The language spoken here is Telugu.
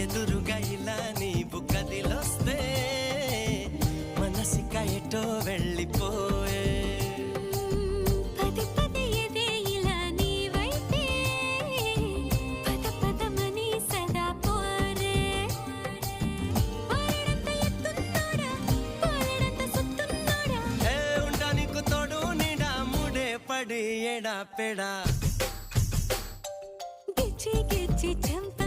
ఎదురుగా ఇలా నీవు కదిలొస్తే మనసిక ఎటో వెళ్ళిపోయే పది పది ఎదే ఇలా నీవైతే పద పదమని సదా పోరే పోరడంత ఎత్తున్నోడా పోరడంత సుత్తున్నోడా ఏ ఉంటా నీకు తోడు నీడా ముడే పడి ఎడా పెడా గిచ్చి గిచ్చి చంప